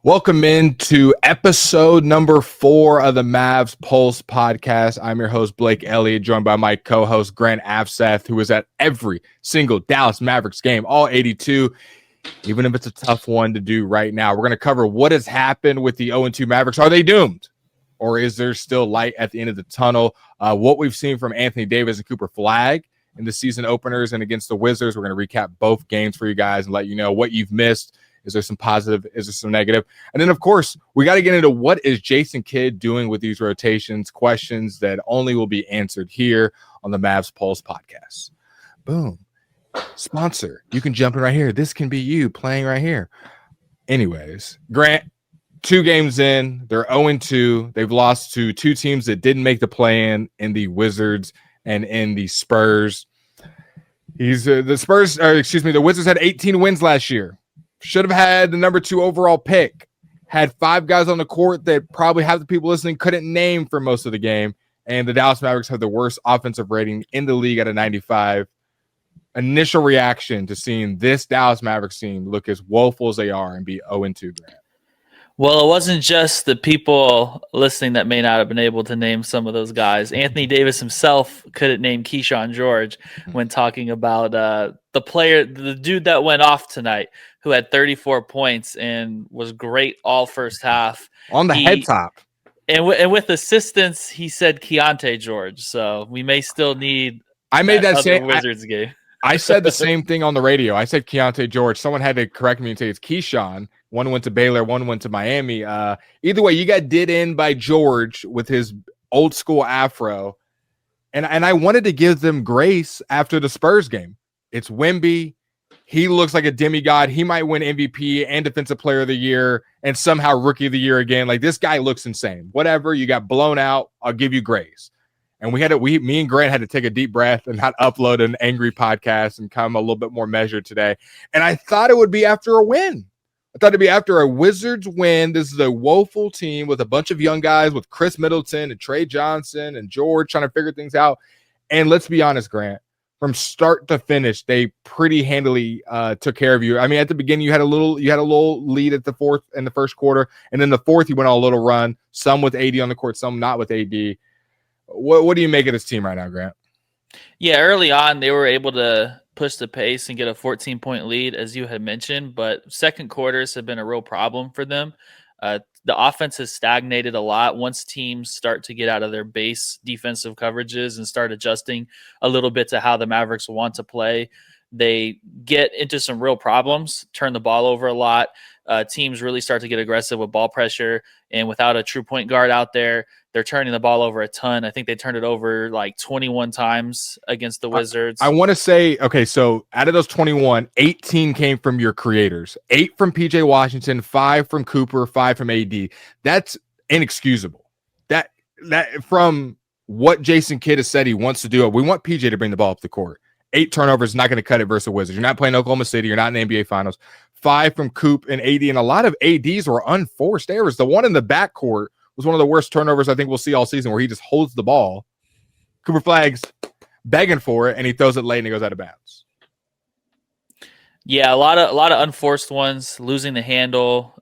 Welcome into episode number 4 of the Mavs Pulse Podcast. I'm your host, Blake Elliott, joined by my co-host, Grant Afseth, who was at every single Dallas Mavericks game, all 82, even if it's a tough one to do right now. We're going to cover what has happened with the 0-2 Mavericks. Are they doomed? Or is there still light at the end of the tunnel? What we've seen from Anthony Davis and Cooper Flagg in the season openers and against the Wizards. We're going to recap both games for you guys and let you know what you've missed. Is there some positive? Is there some negative? And then, of course, we got to get into what is Jason Kidd doing with these rotations, questions that only will be answered here on the Mavs Pulse Podcast. Boom. Sponsor. You can jump in right here. This can be you playing right here. Anyways, Grant, 2 games in. They're 0-2. They've lost to 2 teams that didn't make the play-in the Wizards and in the Spurs. The Wizards had 18 wins last year. Should have had the number 2 overall pick. Had 5 guys on the court that probably half the people listening couldn't name for most of the game. And the Dallas Mavericks have the worst offensive rating in the league at a 95. Initial reaction to seeing this Dallas Mavericks team look as woeful as they are and be 0-2, Grant. Well, it wasn't just the people listening that may not have been able to name some of those guys. Anthony Davis himself couldn't name Keyshawn George when talking about the dude that went off tonight who had 34 points and was great all first half. On the head top. And with assistance, he said Keontae George. So we may still need Wizards game. I said the same thing on the radio. I said Keontae George. Someone had to correct me and say it's Keyshawn. One went to Baylor, one went to Miami. Either way, you got did in by George with his old school afro. And I wanted to give them grace after the Spurs game. It's Wemby. He looks like a demigod. He might win MVP and Defensive Player of the Year and somehow Rookie of the Year again. Like, this guy looks insane. Whatever, you got blown out. I'll give you grace. And me and Grant had to take a deep breath and not upload an angry podcast and come a little bit more measured today. And I thought it would be after a win. I thought it'd be after a Wizards win. This is a woeful team with a bunch of young guys with Chris Middleton and Trey Johnson and George trying to figure things out. And let's be honest, Grant, from start to finish, they pretty handily took care of you. I mean, at the beginning, you had a little lead at the fourth in the first quarter, and then the fourth, you went on a little run. Some with AD on the court, some not with AD. What do you make of this team right now, Grant? Yeah, early on, they were able to push the pace and get a 14-point lead, as you had mentioned, but second quarters have been a real problem for them. The offense has stagnated a lot once teams start to get out of their base defensive coverages and start adjusting a little bit to how the Mavericks want to play. They get into some real problems, turn the ball over a lot. Teams really start to get aggressive with ball pressure, and without a true point guard out there, they're turning the ball over a ton. I think they turned it over like 21 times against the Wizards. I want to say, okay, so out of those 21, 18 came from your creators. 8 from PJ Washington, 5 from Cooper, 5 from AD. That's inexcusable. That from what Jason Kidd has said he wants to do, we want PJ to bring the ball up the court. 8 turnovers is not going to cut it versus the Wizards. You're not playing Oklahoma City. You're not in the NBA Finals. 5 from Coop and AD, and a lot of ADs were unforced errors. The one in the backcourt was one of the worst turnovers I think we'll see all season, where he just holds the ball. Cooper Flagg's begging for it, and he throws it late and he goes out of bounds. Yeah, a lot of unforced ones, losing the handle,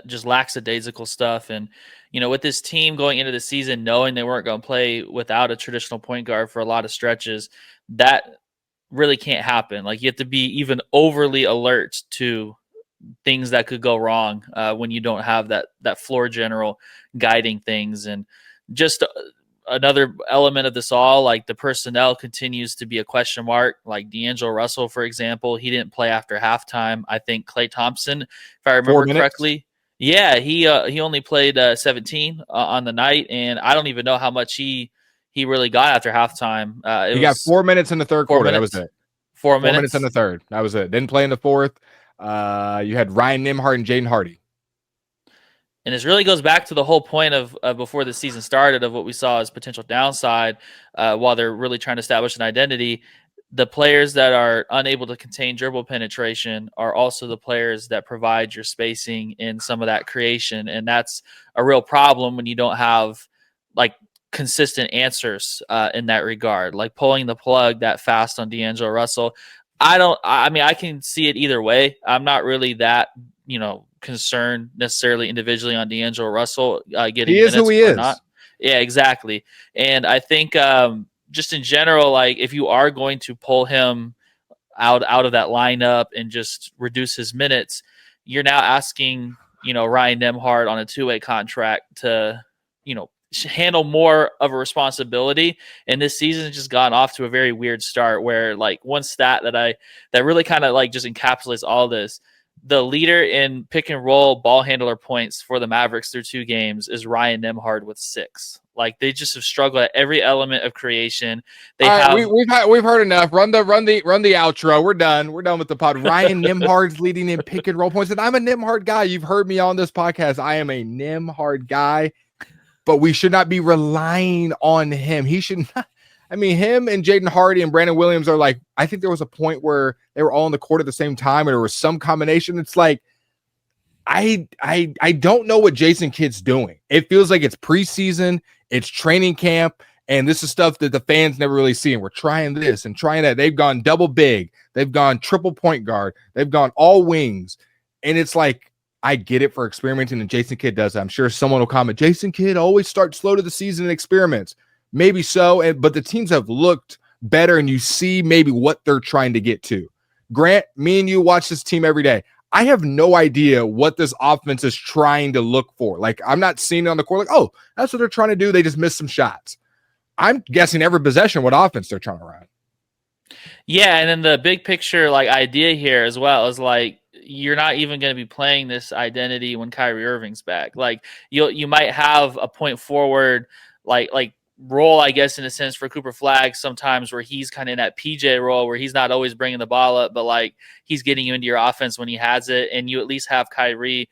just lackadaisical stuff. And, with this team going into the season, knowing they weren't going to play without a traditional point guard for a lot of stretches, that really can't happen. Like, you have to be even overly alert to things that could go wrong when you don't have that floor general guiding things. And just another element of this all, like, the personnel continues to be a question mark. Like D'Angelo Russell, for example, he didn't play after halftime. I think Klay Thompson, if I remember correctly, he only played 17 on the night, and I don't even know how much he really got after halftime. He got 4 minutes in the third quarter. That was it. 4 minutes in the third. That was it. Didn't play in the fourth. You had Ryan Nembhard and Jaden Hardy. And this really goes back to the whole point of before the season started, of what we saw as potential downside while they're really trying to establish an identity. The players that are unable to contain dribble penetration are also the players that provide your spacing in some of that creation. And that's a real problem when you don't have like consistent answers in that regard, like pulling the plug that fast on D'Angelo Russell. I can see it either way. I'm not really that, concerned necessarily individually on D'Angelo Russell getting He is minutes who he or is. not. Yeah, exactly. And I think just in general, like if you are going to pull him out of that lineup and just reduce his minutes, you're now asking, Ryan Nembhard on a 2-way contract to, handle more of a responsibility. And this season has just gone off to a very weird start where like one stat that really kind of like just encapsulates all this. The leader in pick and roll ball handler points for the Mavericks through 2 games is Ryan Nembhard with 6. Like they just have struggled at every element of creation. They have. We've heard enough. Run the outro. We're done. We're done with the pod. Ryan Nembhard's leading in pick and roll points, and I'm a Nembhard guy. You've heard me on this podcast. I am a Nembhard guy, but we should not be relying on him. He should not. I mean, him and Jaden Hardy and Brandon Williams are like, I think there was a point where they were all on the court at the same time, and there was some combination. It's like, I don't know what Jason Kidd's doing. It feels like it's preseason, it's training camp, and this is stuff that the fans never really see. And we're trying this and trying that. They've gone double big. They've gone triple point guard. They've gone all wings. And it's like, I get it for experimenting, and Jason Kidd does that. I'm sure someone will comment, Jason Kidd always starts slow to the season and experiments. Maybe so, but the teams have looked better, and you see maybe what they're trying to get to. Grant, me and you watch this team every day. I have no idea what this offense is trying to look for. Like, I'm not seeing it on the court like, oh, that's what they're trying to do. They just missed some shots. I'm guessing every possession what offense they're trying to run. Yeah, and then the big picture like idea here as well is like you're not even going to be playing this identity when Kyrie Irving's back. Like you might have a point forward like role, I guess, in a sense for Cooper Flagg sometimes where he's kind of in that PJ role where he's not always bringing the ball up, but like he's getting you into your offense when he has it. And you at least have Kyrie,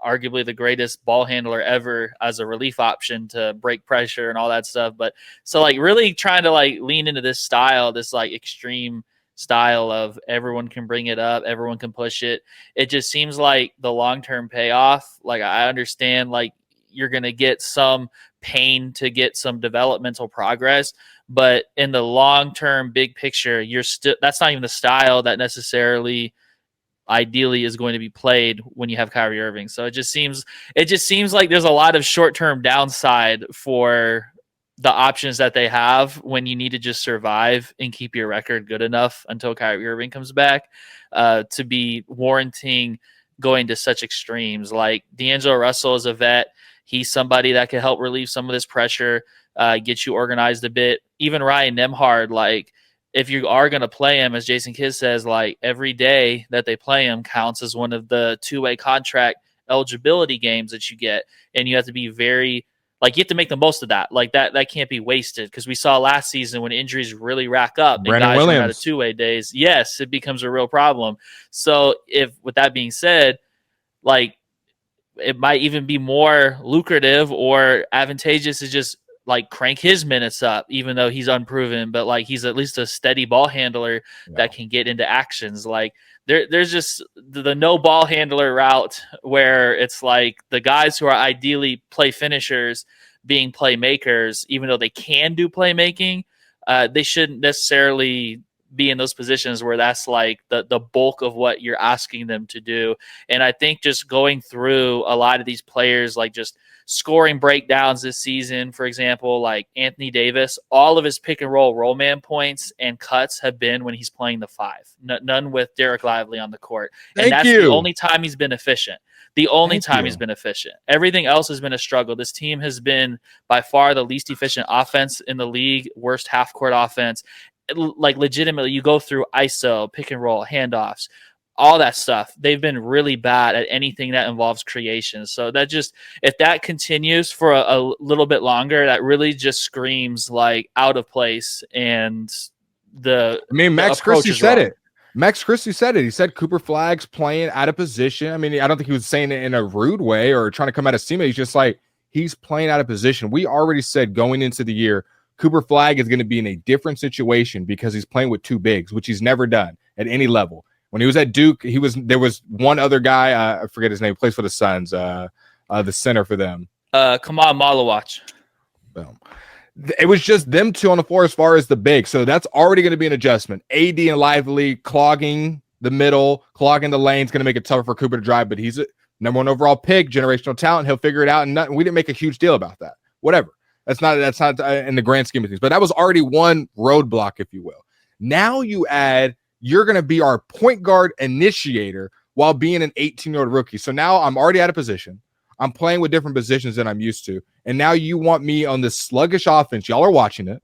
arguably the greatest ball handler ever, as a relief option to break pressure and all that stuff. But so like really trying to like lean into this style, this like extreme style of everyone can bring it up, everyone can push it. It just seems like the long-term payoff, like I understand like you're going to get some pain to get some developmental progress, but in the long-term big picture, that's not even the style that necessarily ideally is going to be played when you have Kyrie Irving. So it just seems like there's a lot of short-term downside for the options that they have when you need to just survive and keep your record good enough until Kyrie Irving comes back to be warranting going to such extremes. Like D'Angelo Russell is a vet. He's somebody that can help relieve some of this pressure, get you organized a bit. Even Ryan Nembhard, like if you are going to play him, as Jason Kidd says, like every day that they play him counts as one of the 2-way contract eligibility games that you get. And you have to be very, like, you have to make the most of that. Like that can't be wasted, because we saw last season when injuries really rack up and guys run out of 2-way days. Yes, it becomes a real problem. So with that being said, like, it might even be more lucrative or advantageous to just like crank his minutes up, even though he's unproven, but like he's at least a steady ball handler that can get into actions. Like there's just the no ball handler route where it's like the guys who are ideally play finishers being playmakers, even though they can do playmaking, they shouldn't necessarily be in those positions where that's like the bulk of what you're asking them to do. And I think just going through a lot of these players, like just scoring breakdowns this season, for example, like Anthony Davis, all of his pick and roll man points and cuts have been when he's playing the 5, none with Derek Lively on the court. And that's the only time he's been efficient. The only time he's been efficient. Everything else has been a struggle. This team has been by far the least efficient offense in the league, worst half court offense. Like legitimately, you go through ISO, pick and roll, handoffs, all that stuff. They've been really bad at anything that involves creation. So that just, if that continues for a little bit longer, that really just screams like out of place. And Max Christie said it. Max Christie said it. He said Cooper Flagg's playing out of position. I mean, I don't think he was saying it in a rude way or trying to come out of steam. He's just like, he's playing out of position. We already said going into the year, Cooper Flagg is going to be in a different situation because he's playing with 2 bigs, which he's never done at any level. When he was at Duke, there was one other guy, I forget his name, plays for the Suns, the center for them. Kamal Malawach. Boom. It was just them 2 on the floor as far as the big. So that's already going to be an adjustment. AD and Lively clogging the middle, clogging the lanes, going to make it tougher for Cooper to drive, but he's number 1 overall pick, generational talent. He'll figure it out. And we didn't make a huge deal about that. Whatever. That's not in the grand scheme of things. But that was already one roadblock, if you will. Now you add, you're going to be our point guard initiator while being an 18-year-old rookie. So now I'm already out of position. I'm playing with different positions than I'm used to. And now you want me on this sluggish offense. Y'all are watching it.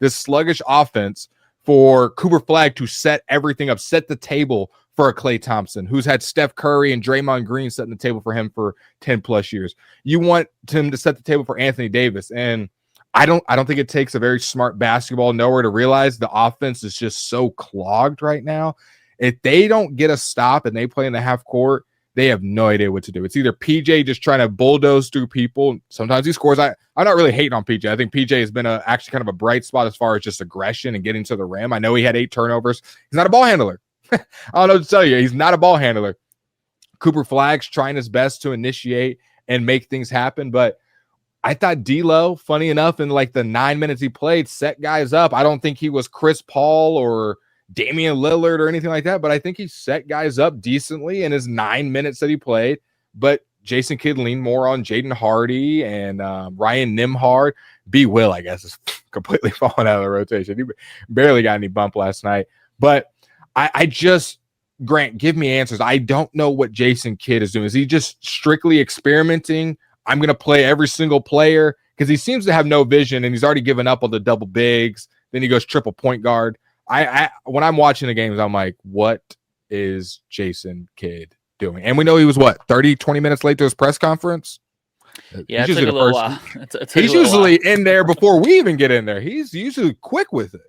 This sluggish offense for Cooper Flagg to set everything up, set the table for a Klay Thompson, who's had Steph Curry and Draymond Green setting the table for him for 10 plus years. You want him to set the table for Anthony Davis. And I don't think it takes a very smart basketball knower to realize the offense is just so clogged right now. If they don't get a stop and they play in the half court, they have no idea what to do. It's either PJ just trying to bulldoze through people. Sometimes he scores. I'm not really hating on PJ. I think PJ has been actually kind of a bright spot as far as just aggression and getting to the rim. I know he had 8 turnovers. He's not a ball handler. I don't know what to tell you. He's not a ball handler. Cooper Flagg's trying his best to initiate and make things happen. But I thought D'Lo, funny enough, in like the 9 minutes he played, set guys up. I don't think he was Chris Paul or Damian Lillard or anything like that, but I think he set guys up decently in his 9 minutes that he played. But Jason Kidd leaned more on Jaden Hardy and Ryan Nimhard. B. Will, I guess, is completely falling out of the rotation. He barely got any bump last night. But I just, Grant, give me answers. I don't know what Jason Kidd is doing. Is he just strictly experimenting? I'm going to play every single player, because he seems to have no vision, and he's already given up on the double bigs. Then he goes triple point guard. When I'm watching the games, I'm like, what is Jason Kidd doing? And we know he was 20 minutes late to his press conference. Yeah, it took a little while. He's usually in there before we even get in there. He's usually quick with it.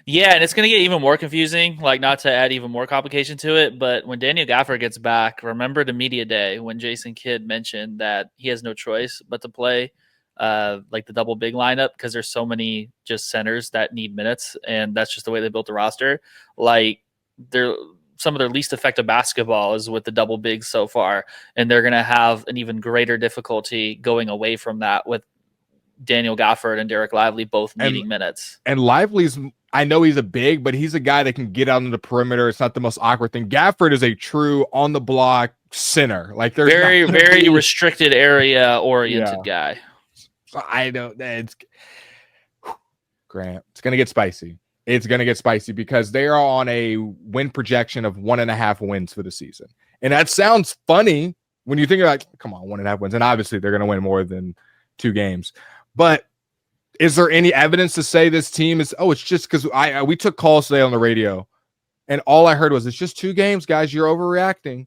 Yeah, and it's going to get even more confusing, like not to add even more complication to it, but when Daniel Gafford gets back, remember the media day when Jason Kidd mentioned that he has no choice but to play like the double big lineup because there's so many just centers that need minutes, and that's just the way they built the roster. Like some of their least effective basketball is with the double bigs so far, and they're going to have an even greater difficulty going away from that with Daniel Gafford and Derek Lively both needing minutes. And Lively's, I know he's a big, but he's a guy that can get out on the perimeter. It's not the most awkward thing. Gafford is a true on the block center. Like there's very restricted area oriented guy. So I know that Grant, it's going to get spicy. It's going to get spicy because they are on a win projection of 1.5 wins for the season. And that sounds funny when you think like, come on, 1.5 wins. And obviously they're going to win more than 2 games. But is there any evidence to say this team is, it's just because we took calls today on the radio and all I heard was, it's just 2 games, guys, you're overreacting.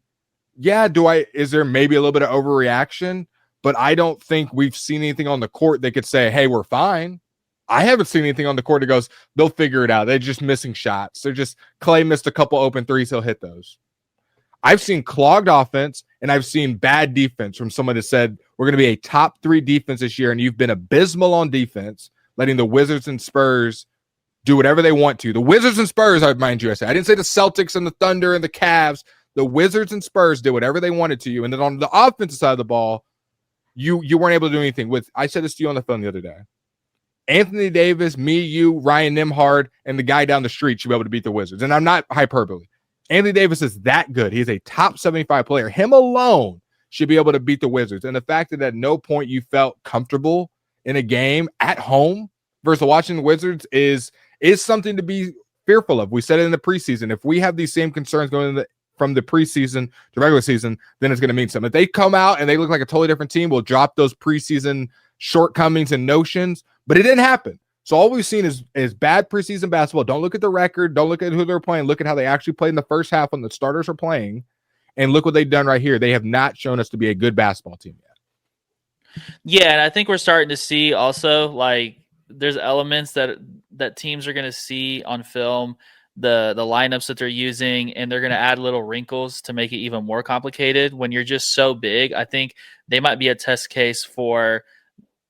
Yeah, is there maybe a little bit of overreaction? But I don't think we've seen anything on the court that could say, hey, we're fine. I haven't seen anything on the court that goes, they'll figure it out. They're just missing shots. Klay missed a couple open threes, he'll hit those. I've seen clogged offense and I've seen bad defense from someone that said we're going to be a top 3 defense this year, and you've been abysmal on defense, letting the Wizards and Spurs do whatever they want to. The Wizards and Spurs, mind you, I didn't say the Celtics and the Thunder and the Cavs. The Wizards and Spurs did whatever they wanted to you. And then on the offensive side of the ball, you weren't able to do anything. I said this to you on the phone the other day. Anthony Davis, me, you, Ryan Nimhard, and the guy down the street should be able to beat the Wizards. And I'm not hyperbole. Anthony Davis is that good. He's a top 75 player. Him alone should be able to beat the Wizards. And the fact that at no point you felt comfortable in a game at home versus watching the Wizards is something to be fearful of. We said it in the preseason. If we have these same concerns going from the preseason to regular season, then it's going to mean something. If they come out and they look like a totally different team, we'll drop those preseason shortcomings and notions. But it didn't happen. So all we've seen is bad preseason basketball. Don't look at the record. Don't look at who they're playing. Look at how they actually played in the first half when the starters are playing. And look what they've done right here. They have not shown us to be a good basketball team yet. Yeah, and I think we're starting to see also, like, there's elements that teams are going to see on film, the lineups that they're using, and they're going to add little wrinkles to make it even more complicated. When you're just so big, I think they might be a test case for,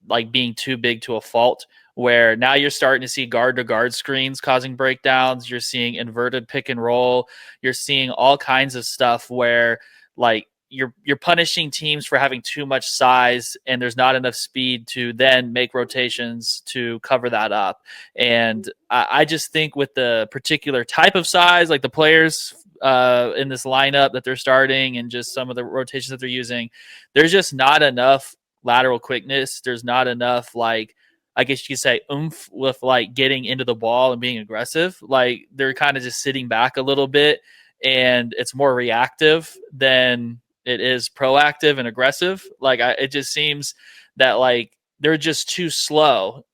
like, being too big to a fault, where now you're starting to see guard-to-guard screens causing breakdowns. You're seeing inverted pick and roll. You're seeing all kinds of stuff where, like, you're punishing teams for having too much size, and there's not enough speed to then make rotations to cover that up. And I just think with the particular type of size, like the players in this lineup that they're starting and just some of the rotations that they're using, there's just not enough lateral quickness. There's not enough, like, I guess you could say, oomph with like getting into the ball and being aggressive. Like they're kind of just sitting back a little bit, and it's more reactive than it is proactive and aggressive. Like it just seems that like they're just too slow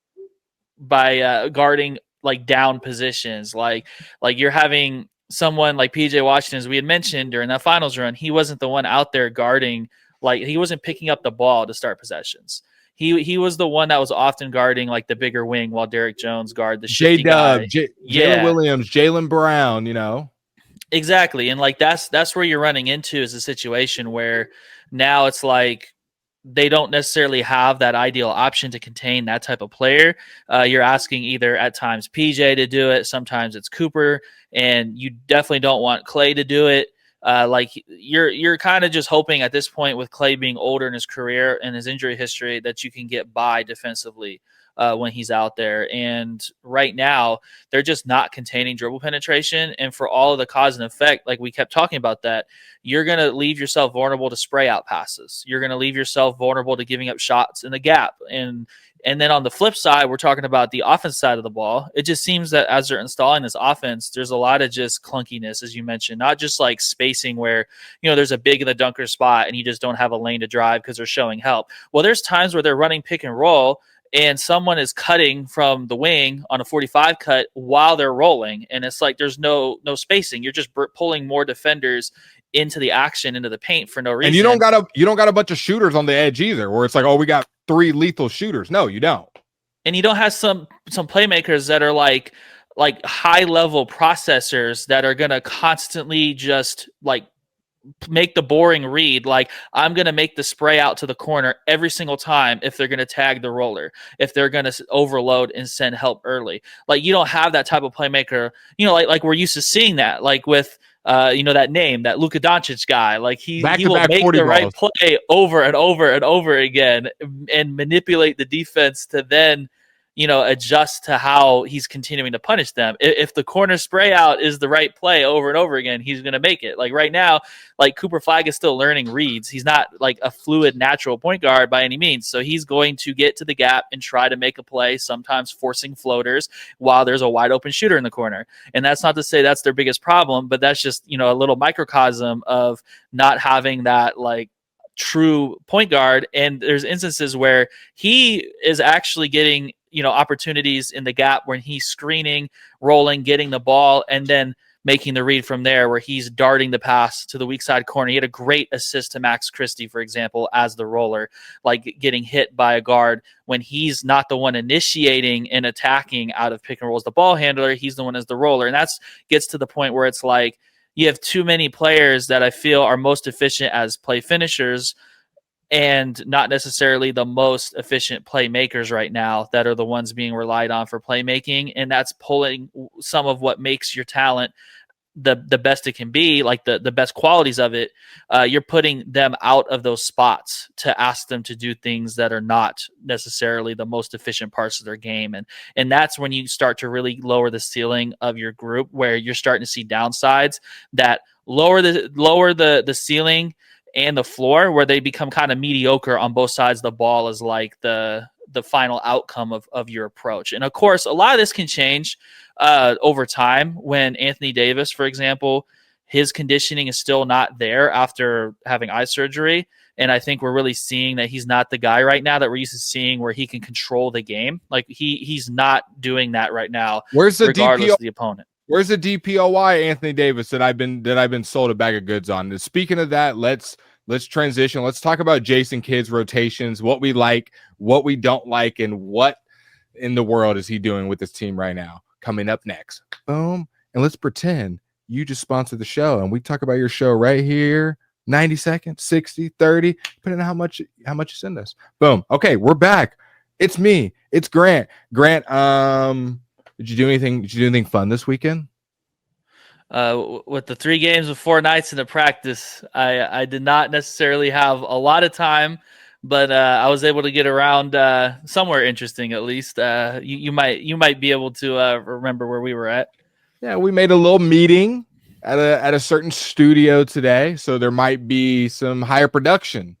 by guarding like down positions. Like you're having someone like PJ Washington, as we had mentioned during that finals run, he wasn't the one out there guarding. Like he wasn't picking up the ball to start possessions. He was the one that was often guarding like the bigger wing while Derek Jones guard the shifty J-Dub, guy. Jalen Williams, Jaylen Brown, you know. Exactly. And like that's where you're running into is a situation where now it's like they don't necessarily have that ideal option to contain that type of player. You're asking either at times PJ to do it, sometimes it's Cooper, and you definitely don't want Clay to do it. Like you're kind of just hoping at this point with Clay being older in his career and his injury history that you can get by defensively when he's out there. And right now they're just not containing dribble penetration. And for all of the cause and effect, like we kept talking about that, you're going to leave yourself vulnerable to spray out passes. You're going to leave yourself vulnerable to giving up shots in the gap. And then on the flip side, we're talking about the offense side of the ball. It just seems that as they're installing this offense, there's a lot of just clunkiness, as you mentioned, not just like spacing where, you know, there's a big in the dunker spot and you just don't have a lane to drive because they're showing help. Well, there's times where they're running pick and roll and someone is cutting from the wing on a 45 cut while they're rolling. And it's like there's no spacing. You're just pulling more defenders into the action, into the paint for no reason. And you don't got a bunch of shooters on the edge either, where it's like, oh, we got 3 lethal shooters. No, you don't. And you don't have some playmakers that are like high level processors that are going to constantly just like make the boring read. Like I'm going to make the spray out to the corner every single time if they're going to tag the roller, if they're going to overload and send help early. Like you don't have that type of playmaker, you know, like we're used to seeing that, like with, you know, that name, that Luka Doncic guy, like he will make the right play over and over and over again and manipulate the defense to then, you know, adjust to how he's continuing to punish them. If the corner spray out is the right play over and over again, he's going to make it. Like right now, like Cooper Flagg is still learning reads. He's not like a fluid, natural point guard by any means. So he's going to get to the gap and try to make a play, sometimes forcing floaters while there's a wide open shooter in the corner. And that's not to say that's their biggest problem, but that's just, you know, a little microcosm of not having that like true point guard. And there's instances where he is actually getting, you know, opportunities in the gap when he's screening, rolling, getting the ball, and then making the read from there where he's darting the pass to the weak side corner. He had a great assist to Max Christie, for example, as the roller, like getting hit by a guard when he's not the one initiating and attacking out of pick and roll as the ball handler. He's the one as the roller. And that's gets to the point where it's like you have too many players that I feel are most efficient as play finishers and not necessarily the most efficient playmakers right now that are the ones being relied on for playmaking. And that's pulling some of what makes your talent the best it can be, like the best qualities of it. You're putting them out of those spots to ask them to do things that are not necessarily the most efficient parts of their game. And that's when you start to really lower the ceiling of your group, where you're starting to see downsides that lower the ceiling and the floor, where they become kind of mediocre on both sides of the ball as like the final outcome of your approach. And of course, a lot of this can change over time when Anthony Davis, for example, his conditioning is still not there after having eye surgery. And I think we're really seeing that he's not the guy right now that we're used to seeing where he can control the game. Like he's not doing that right now. Where's the regardless of the opponent? Where's the DPOY Anthony Davis that I've been sold a bag of goods on? Speaking of that, let's transition. Let's talk about Jason Kidd's rotations, what we like, what we don't like, and what in the world is he doing with this team right now. Coming up next. Boom. And let's pretend you just sponsored the show and we talk about your show right here. 90 seconds, 60, 30, depending on how much you send us. Boom. Okay, we're back. It's me. It's Grant. Grant, did you do anything fun this weekend? With the 3 games of 4 nights in the practice, I did not necessarily have a lot of time, but I was able to get around somewhere interesting at least. You might be able to remember where we were at. Yeah, we made a little meeting. at a certain studio today, so there might be some higher production.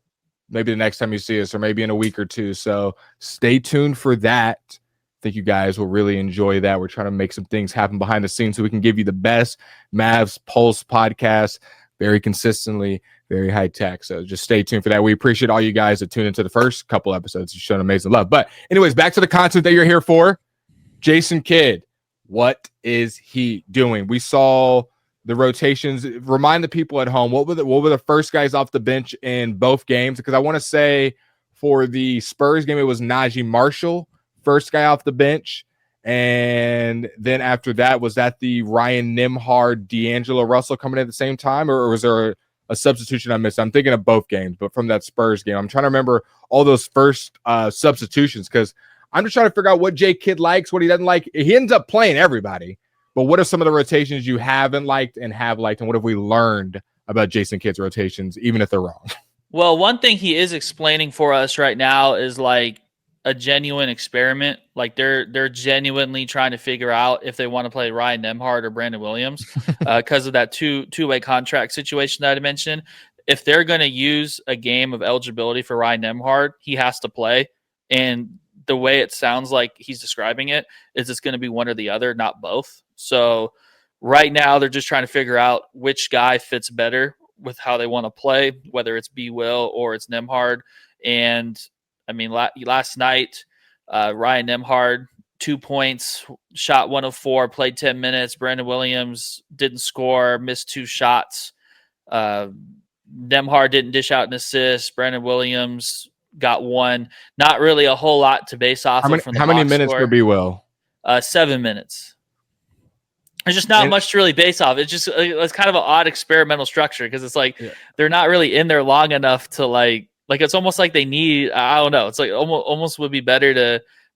Maybe the next time you see us, or maybe in a week or two. So stay tuned for that. I think you guys will really enjoy that. We're trying to make some things happen behind the scenes so we can give you the best Mavs Pulse podcast very consistently, very high tech. So just stay tuned for that. We appreciate all you guys that tune into the first couple episodes. You've shown amazing love. But anyways, back to the content that you're here for. Jason Kidd, what is he doing? We saw the rotations. Remind the people at home, what were the first guys off the bench in both games? Because I want to say for the Spurs game, it was Najee Marshall, first guy off the bench. And then after that, was that the Ryan Nembhard, D'Angelo Russell coming in at the same time? Or was there a substitution I missed? I'm thinking of both games, but from that Spurs game, I'm trying to remember all those first substitutions, because I'm just trying to figure out what J Kidd likes, what he doesn't like. He ends up playing everybody. But what are some of the rotations you haven't liked and have liked, and what have we learned about Jason Kidd's rotations, even if they're wrong? Well, one thing he is explaining for us right now is like a genuine experiment. Like they're genuinely trying to figure out if they want to play Ryan Nembhard or Brandon Williams because of that two-way contract situation that I mentioned. If they're going to use a game of eligibility for Ryan Nembhard, he has to play. And the way it sounds like he's describing it is it's going to be one or the other, not both. So right now they're just trying to figure out which guy fits better with how they want to play, whether it's B. Will or it's Nembhard. And I mean, last night, Ryan Nembhard, 2 points, shot 1 of 4, played 10 minutes. Brandon Williams didn't score, missed 2 shots. Nembhard didn't dish out an assist. Brandon Williams got 1. Not really a whole lot to base off of from the How many box minutes score. for B. Will? 7 minutes. There's just not much to really base off. It's kind of an odd experimental structure because it's like they're not really in there long enough to like it's almost like they need, I don't know. It's like almost would be better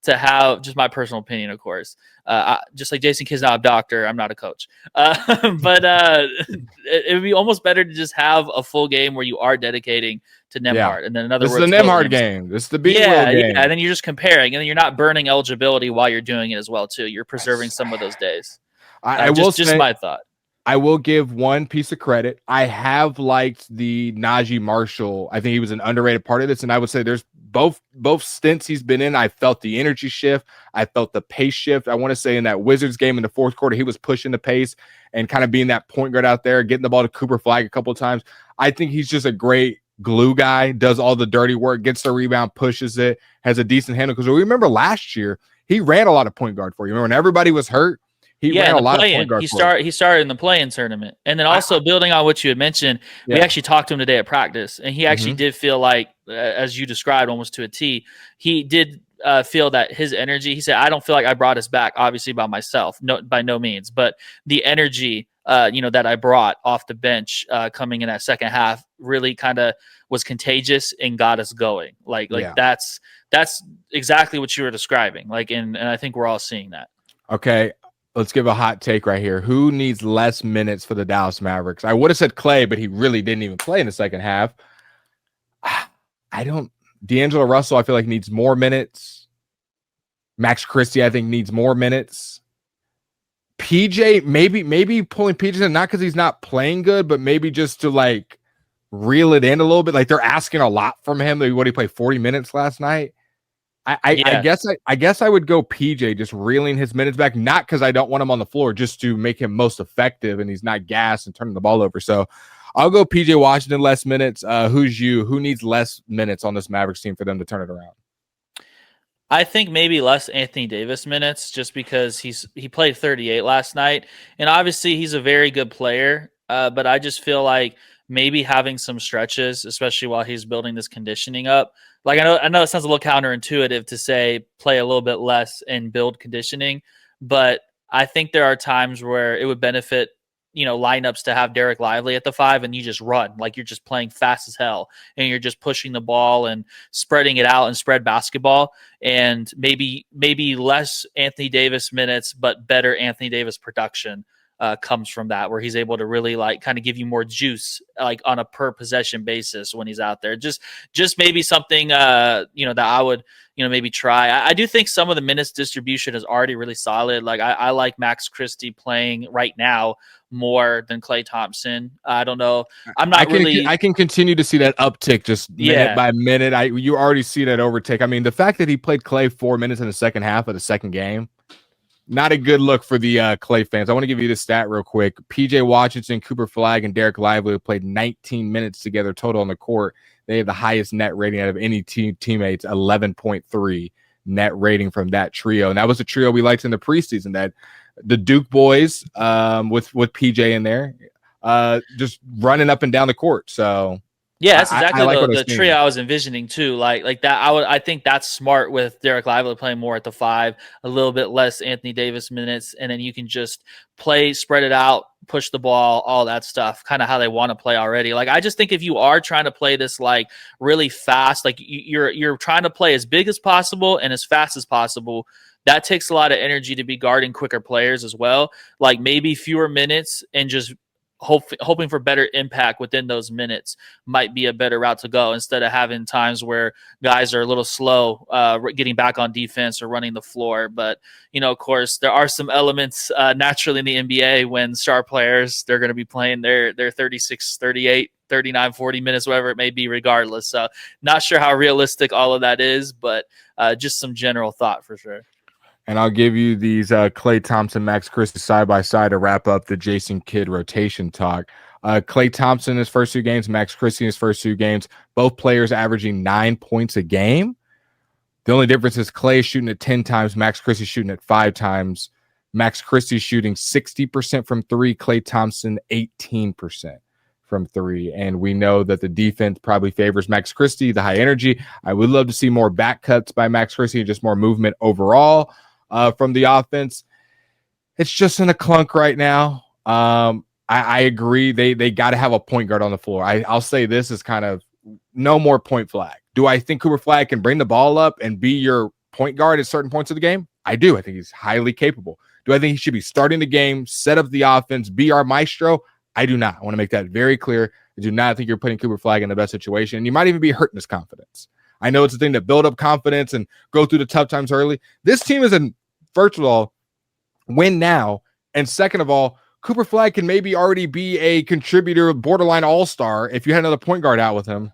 to have, just my personal opinion, of course. Just like Jason Kidd's not a doctor, I'm not a coach. But it would be almost better to just have a full game where you are dedicating to Nembhard, and then another. This is the Nembhard game. This is the B. Will game. Yeah, and then you're just comparing, and then you're not burning eligibility while you're doing it as well too. You're preserving some of those days. I will just say, my thought. I will give one piece of credit. I have liked the Najee Marshall. I think he was an underrated part of this, and I would say there's both stints he's been in. I felt the energy shift. I felt the pace shift. I want to say in that Wizards game in the fourth quarter, he was pushing the pace and kind of being that point guard out there, getting the ball to Cooper Flagg a couple of times. I think he's just a great glue guy, does all the dirty work, gets the rebound, pushes it, has a decent handle. Because we remember last year, he ran a lot of point guard for you. Remember when everybody was hurt? He ran a lot of point guard. He started in the play-in tournament. And then also building on what you had mentioned, we actually talked to him today at practice, and he actually did feel like, as you described almost to a T, he did feel that his energy, he said, I don't feel like I brought us back, obviously by myself, by no means, but the energy that I brought off the bench coming in that second half really kind of was contagious and got us going. That's exactly what you were describing. And I think we're all seeing that. Okay. Let's give a hot take right here. Who needs less minutes for the Dallas Mavericks? I would have said Clay, but he really didn't even play in the second half. D'Angelo Russell, I feel like needs more minutes. Max Christie, I think, needs more minutes. PJ, maybe pulling PJ in, not because he's not playing good, but maybe just to reel it in a little bit. Like they're asking a lot from him. What, he played 40 minutes last night? I guess I would go PJ, just reeling his minutes back, not because I don't want him on the floor, just to make him most effective and he's not gassed and turning the ball over. So I'll go PJ Washington less minutes. Who needs less minutes on this Mavericks team for them to turn it around? I think maybe less Anthony Davis minutes, just because he played 38 last night, and obviously he's a very good player. But I just feel like maybe having some stretches, especially while he's building this conditioning up. I know it sounds a little counterintuitive to say play a little bit less and build conditioning, but I think there are times where it would benefit, lineups to have Derek Lively at the 5 and you just run, like you're just playing fast as hell and you're just pushing the ball and spreading it out and spread basketball, and maybe less Anthony Davis minutes, but better Anthony Davis production comes from that, where he's able to really like kind of give you more juice, like on a per possession basis when he's out there. Just maybe something, that I would, maybe try. I do think some of the minutes distribution is already really solid. Like I like Max Christie playing right now more than Klay Thompson. I don't know. I can continue to see that uptick just minute by minute. You already see that overtake. I mean, the fact that he played Klay 4 minutes in the second half of the second game, not a good look for the Klay fans. I want to give you this stat real quick. PJ Washington, Cooper Flagg, and Derek Lively played 19 minutes together total on the court. They have the highest net rating out of any teammates, 11.3 net rating from that trio. And that was a trio we liked in the preseason, that the Duke boys with PJ in there just running up and down the court. So yeah, that's exactly the trio I was envisioning too. Like that, I think that's smart with Derek Lively playing more at the 5, a little bit less Anthony Davis minutes, and then you can just play, spread it out, push the ball, all that stuff, kind of how they want to play already. Like I just think if you are trying to play this like really fast, like you're trying to play as big as possible and as fast as possible, that takes a lot of energy to be guarding quicker players as well. Like maybe fewer minutes and just hoping for better impact within those minutes might be a better route to go, instead of having times where guys are a little slow getting back on defense or running the floor. But, of course, there are some elements naturally in the NBA when star players, they're going to be playing their 36, 38, 39, 40 minutes, whatever it may be, regardless. So not sure how realistic all of that is, but just some general thought for sure. And I'll give you these Klay Thompson, Max Christie side by side to wrap up the Jason Kidd rotation talk. Klay Thompson in his first 2 games, Max Christie in his first 2 games, both players averaging 9 points a game. The only difference is Klay shooting at 10 times, Max Christie shooting at 5 times. Max Christie shooting 60% from 3, Klay Thompson 18% from 3. And we know that the defense probably favors Max Christie, the high energy. I would love to see more back cuts by Max Christie, just more movement overall. From the offense. It's just in a clunk right now. I agree. They got to have a point guard on the floor. I'll say this is kind of no more point Flagg. Do I think Cooper Flagg can bring the ball up and be your point guard at certain points of the game? I do. I think he's highly capable. Do I think he should be starting the game, set up the offense, be our maestro? I do not. I want to make that very clear. I do not think you're putting Cooper Flagg in the best situation. And you might even be hurting his confidence. I know it's a thing to build up confidence and go through the tough times early. This team is in, first of all, win now. And second of all, Cooper Flagg can maybe already be a contributor, borderline all-star, if you had another point guard out with him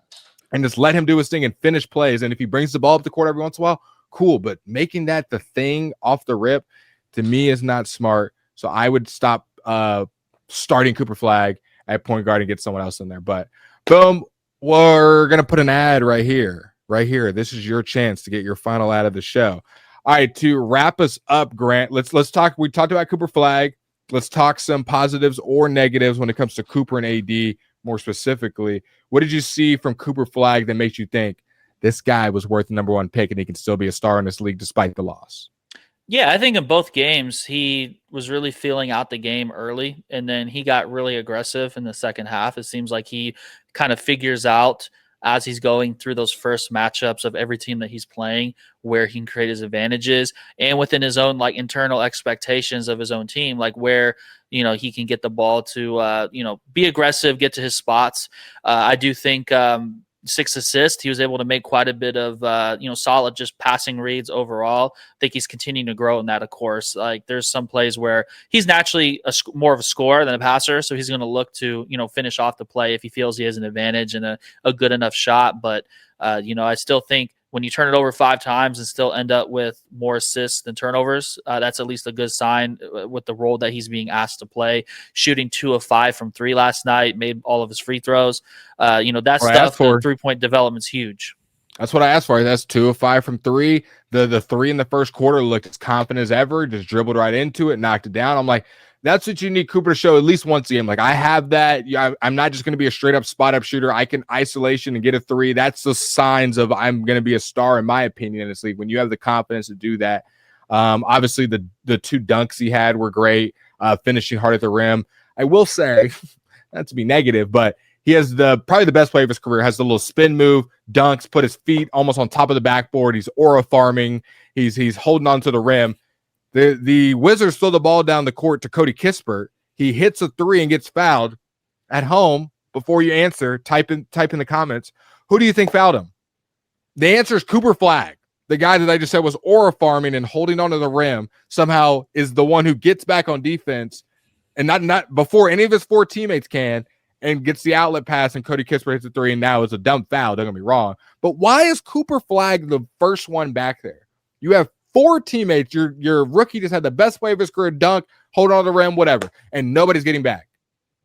and just let him do his thing and finish plays. And if he brings the ball up the court every once in a while, cool. But making that the thing off the rip, to me, is not smart. So I would stop starting Cooper Flagg at point guard and get someone else in there. But boom, we're going to put an ad right here. Right here. This is your chance to get your final ad of the show. All right, to wrap us up, Grant, let's talk. We talked about Cooper Flagg. Let's talk some positives or negatives when it comes to Cooper and AD more specifically. What did you see from Cooper Flagg that makes you think this guy was worth the number 1 pick and he can still be a star in this league despite the loss? Yeah, I think in both games, he was really feeling out the game early, and then he got really aggressive in the second half. It seems like he kind of figures out as he's going through those first matchups of every team that he's playing, where he can create his advantages and within his own like internal expectations of his own team, like where, he can get the ball to, be aggressive, get to his spots. I do think 6 assists. He was able to make quite a bit of, solid just passing reads overall. I think he's continuing to grow in that, of course. Like there's some plays where he's naturally more of a scorer than a passer, so he's going to look to, finish off the play if he feels he has an advantage and a good enough shot. But, I still think when you turn it over 5 times and still end up with more assists than turnovers, that's at least a good sign with the role that he's being asked to play. Shooting 2 of 5 from 3 last night, made all of his free throws. That stuff, the 3-point development's huge. That's what I asked for. That's 2 of 5 from 3. The 3 in the first quarter looked as confident as ever, just dribbled right into it, knocked it down. I'm like, that's what you need Cooper to show at least once a game. Like, I have that. I'm not just going to be a straight-up spot-up shooter. I can isolation and get a 3. That's the signs of I'm going to be a star, in my opinion, in this league, when you have the confidence to do that. Obviously, the 2 dunks he had were great, finishing hard at the rim. I will say, not to be negative, but he has probably the best play of his career. Has the little spin move, dunks, put his feet almost on top of the backboard. He's aura farming. He's holding on to the rim. The Wizards throw the ball down the court to Cody Kispert. He hits a three and gets fouled at home. Before you answer, type in the comments. Who do you think fouled him? The answer is Cooper Flagg. The guy that I just said was aura farming and holding onto the rim somehow is the one who gets back on defense and not before any of his 4 teammates can, and gets the outlet pass, and Cody Kisper hits a three, and now it's a dumb foul. Don't get me wrong. But why is Cooper Flagg the first one back there? You have 4 teammates. Your rookie just had the best play of his career, dunk, hold on to the rim, whatever, and nobody's getting back.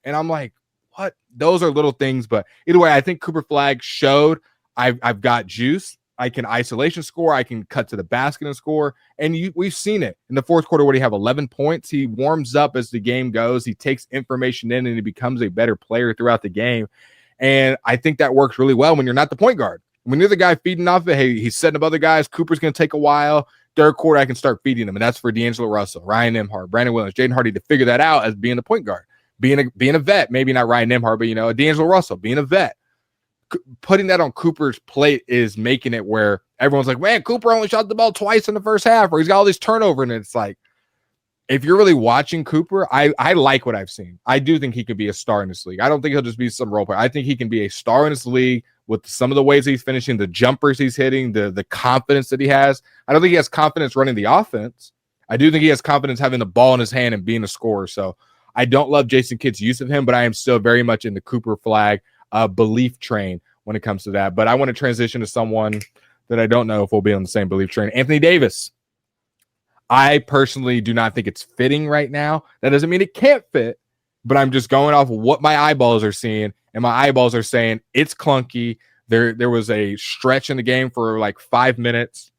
And I'm like, what? Those are little things, but either way, I think Cooper Flagg showed I've got juice. I can isolation score. I can cut to the basket and score. And we've seen it in the fourth quarter. What do you have? 11 points. He warms up as the game goes. He takes information in and he becomes a better player throughout the game. And I think that works really well when you're not the point guard. When you're the guy feeding off it, hey, he's setting up other guys. Cooper's going to take a while. Third quarter, I can start feeding him. And that's for D'Angelo Russell, Ryan Nembhard, Brandon Williams, Jaden Hardy to figure that out as being the point guard, being a vet. Maybe not Ryan Nembhard, but a D'Angelo Russell being a vet. Putting that on Cooper's plate is making it where everyone's like, man, Cooper only shot the ball twice in the first half, or he's got all these turnover. And it's like, if you're really watching Cooper, I like what I've seen. I do think he could be a star in this league. I don't think he'll just be some role player. I think he can be a star in this league with some of the ways he's finishing, the jumpers he's hitting, the confidence that he has. I don't think he has confidence running the offense. I do think he has confidence having the ball in his hand and being a scorer. So I don't love Jason Kidd's use of him, but I am still very much in the Cooper Flagg belief train when it comes to that. But I want to transition to someone that I don't know if we'll be on the same belief train. Anthony Davis. I personally do not think it's fitting right now. That doesn't mean it can't fit, but I'm just going off of what my eyeballs are seeing, and my eyeballs are saying it's clunky. There was a stretch in the game for like 5 minutes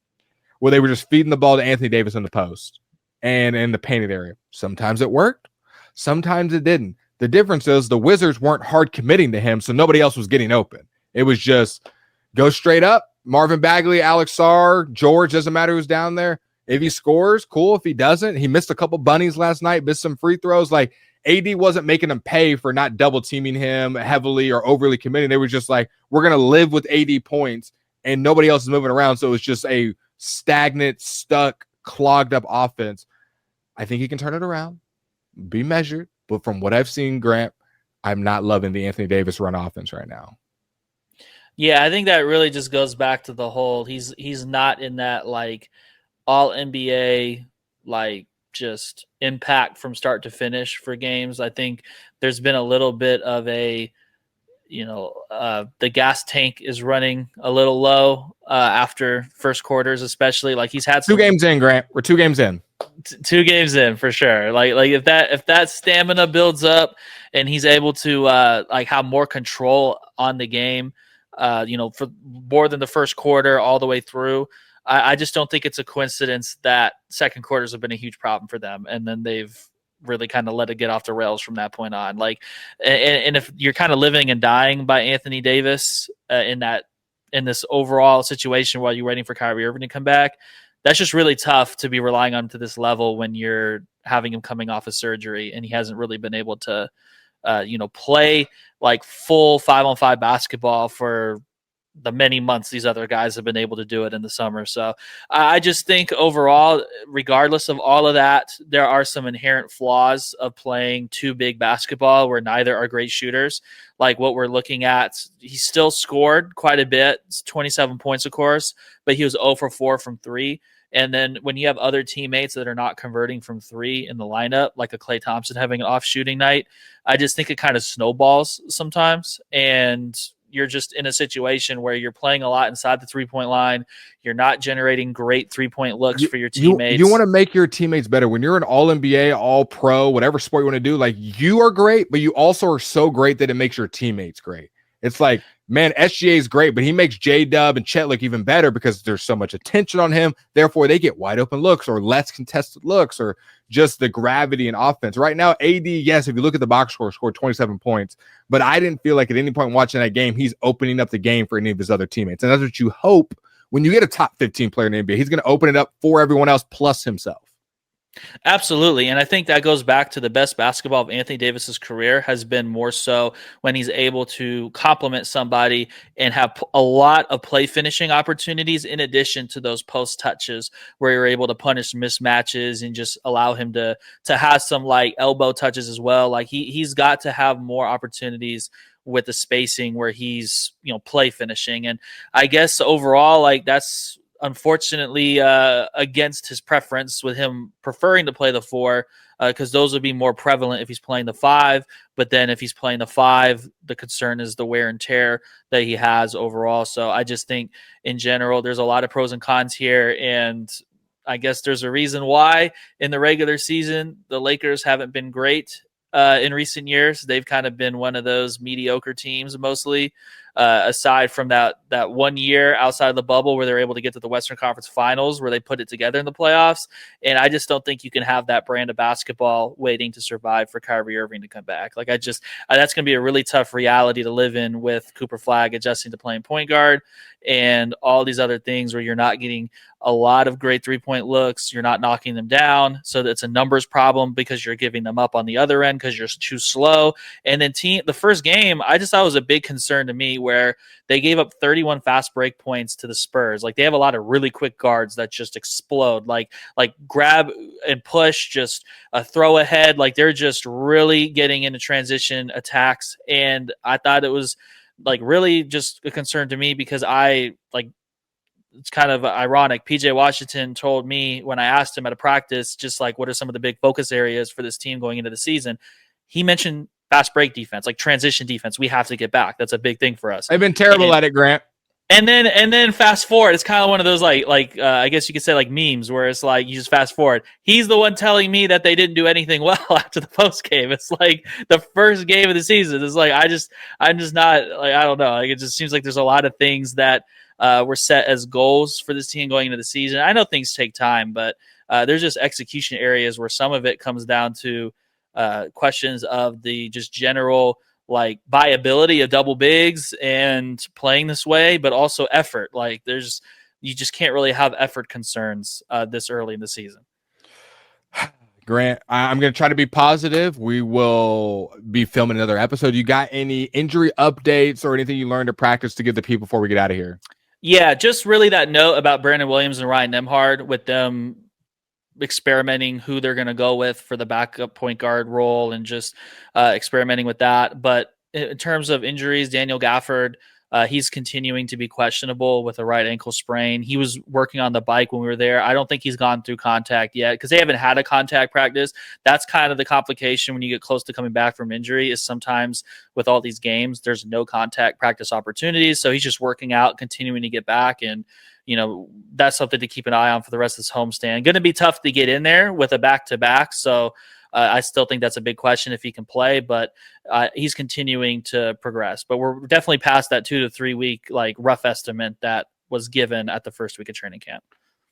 where they were just feeding the ball to Anthony Davis in the post and in the painted area. Sometimes it worked. Sometimes it didn't. The difference is the Wizards weren't hard committing to him, so nobody else was getting open. It was just go straight up. Marvin Bagley, Alex Sarr, George, doesn't matter who's down there. If he scores, cool. If he doesn't, he missed a couple bunnies last night, missed some free throws. Like, AD wasn't making them pay for not double teaming him heavily or overly committing. They were just like, we're going to live with AD points, and nobody else is moving around. So it was just a stagnant, stuck, clogged up offense. I think he can turn it around, be measured. But from what I've seen, Grant, I'm not loving the Anthony Davis run offense right now. Yeah, I think that really just goes back to the whole he's not in that like all NBA like just impact from start to finish for games. I think there's been a little bit of a the gas tank is running a little low after first quarters, especially. Like he's had 2 games in, Grant. We're 2 games in. 2 games in for sure. Like if that stamina builds up and he's able to like have more control on the game, for more than the first quarter all the way through. I just don't think it's a coincidence that second quarters have been a huge problem for them, and then they've really kind of let it get off the rails from that point on. Like, and if you're kind of living and dying by Anthony Davis in this overall situation while you're waiting for Kyrie Irving to come back, that's just really tough to be relying on him to this level when you're having him coming off of surgery and he hasn't really been able to, play like full 5-on-5 basketball for the many months these other guys have been able to do it in the summer. So I just think overall, regardless of all of that, there are some inherent flaws of playing too big basketball where neither are great shooters. Like what we're looking at, he still scored quite a bit, 27 points, of course, but he was 0 for 4 from 3. And then when you have other teammates that are not converting from 3 in the lineup, like a Klay Thompson having an off shooting night, I just think it kind of snowballs sometimes. And you're just in a situation where you're playing a lot inside the 3-point line. You're not generating great 3-point looks for your teammates. You want to make your teammates better. When you're an all-NBA, all-pro, whatever sport you want to do, like you are great, but you also are so great that it makes your teammates great. It's like, man, SGA is great, but he makes J-Dub and Chet look even better because there's so much attention on him. Therefore, they get wide open looks or less contested looks or just the gravity and offense. Right now, AD, yes, if you look at the box score, scored 27 points, but I didn't feel like at any point watching that game, he's opening up the game for any of his other teammates. And that's what you hope when you get a top 15 player in the NBA. He's going to open it up for everyone else plus himself. Absolutely. And I think that goes back to the best basketball of Anthony Davis's career has been more so when he's able to complement somebody and have a lot of play finishing opportunities in addition to those post touches where you're able to punish mismatches and just allow him to have some like elbow touches as well. Like he's got to have more opportunities with the spacing where he's, play finishing. And I guess overall, like that's unfortunately against his preference with him preferring to play the 4 because those would be more prevalent if he's playing the 5. But then if he's playing the 5, the concern is the wear and tear that he has overall. So I just think in general, there's a lot of pros and cons here. And I guess there's a reason why in the regular season, the Lakers haven't been great in recent years. They've kind of been one of those mediocre teams mostly. Aside from that 1 year outside of the bubble where they're able to get to the Western Conference Finals where they put it together in the playoffs. And I just don't think you can have that brand of basketball waiting to survive for Kyrie Irving to come back. Like that's going to be a really tough reality to live in with Cooper Flagg adjusting to playing point guard and all these other things where you're not getting a lot of great 3-point looks. You're not knocking them down. So that's a numbers problem because you're giving them up on the other end because you're too slow. And then the first game, I just thought was a big concern to me where they gave up 31 fast break points to the Spurs. Like they have a lot of really quick guards that just explode, like grab and push, just a throw ahead. Like they're just really getting into transition attacks. And I thought it was like really just a concern to me because it's kind of ironic. PJ Washington told me when I asked him at a practice, just like, what are some of the big focus areas for this team going into the season? He mentioned fast break defense, like transition defense. We have to get back. That's a big thing for us. I've been terrible at it, Grant. And then fast forward, it's kind of one of those I guess you could say like memes where it's like you just fast forward. He's the one telling me that they didn't do anything well after the post game. It's like the first game of the season. It's like I'm just not like I don't know. Like it just seems like there's a lot of things that were set as goals for this team going into the season. I know things take time, but there's just execution areas where some of it comes down to questions of the just general like viability of double bigs and playing this way, but also effort. Like you just can't really have effort concerns this early in the season. Grant, I'm going to try to be positive. We will be filming another episode. You got any injury updates or anything you learned to practice to give the people before we get out of here? Yeah, just really that note about Brandon Williams and Ryan Nembhard with them experimenting who they're going to go with for the backup point guard role and just experimenting with that. But in terms of injuries, Daniel Gafford, he's continuing to be questionable with a right ankle sprain. He was working on the bike when we were there. I don't think he's gone through contact yet because they haven't had a contact practice. That's kind of the complication when you get close to coming back from injury is sometimes with all these games, there's no contact practice opportunities. So he's just working out, continuing to get back. And that's something to keep an eye on for the rest of this homestand. Going to be tough to get in there with a back-to-back. So I still think that's a big question if he can play, but he's continuing to progress. But we're definitely past that 2 to 3 week like rough estimate that was given at the first week of training camp.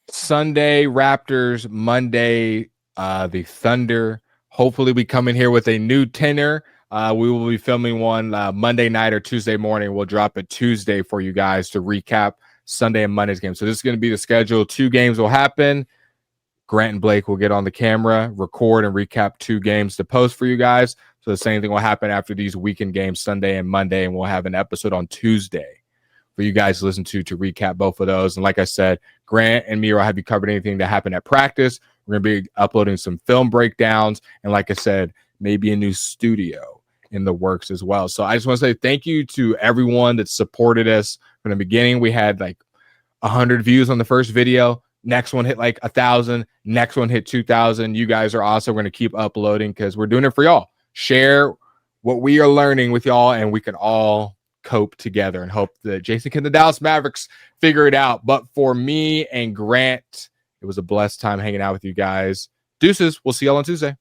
Sunday, Raptors. Monday, the Thunder. Hopefully we come in here with a new tenor. We will be filming one Monday night or Tuesday morning. We'll drop it Tuesday for you guys to recap Sunday and Monday's game. So this is going to be the schedule. 2 games will happen. Grant and Blake will get on the camera, record, and recap 2 games to post for you guys. So the same thing will happen after these weekend games, Sunday and Monday, and we'll have an episode on Tuesday for you guys to listen to recap both of those. And like I said, Grant and me will have you covered anything that happened at practice. We're going to be uploading some film breakdowns. And like I said, maybe a new studio in the works as well. So I just want to say thank you to everyone that supported us from the beginning. We had like 100 views on the first video. Next one hit like 1,000. Next one hit 2,000. You guys are awesome. We're going to keep uploading because we're doing it for y'all. Share what we are learning with y'all, and we can all cope together and hope that Jason can the Dallas Mavericks figure it out. But for me and Grant, it was a blessed time hanging out with you guys. Deuces. We'll see y'all on Tuesday.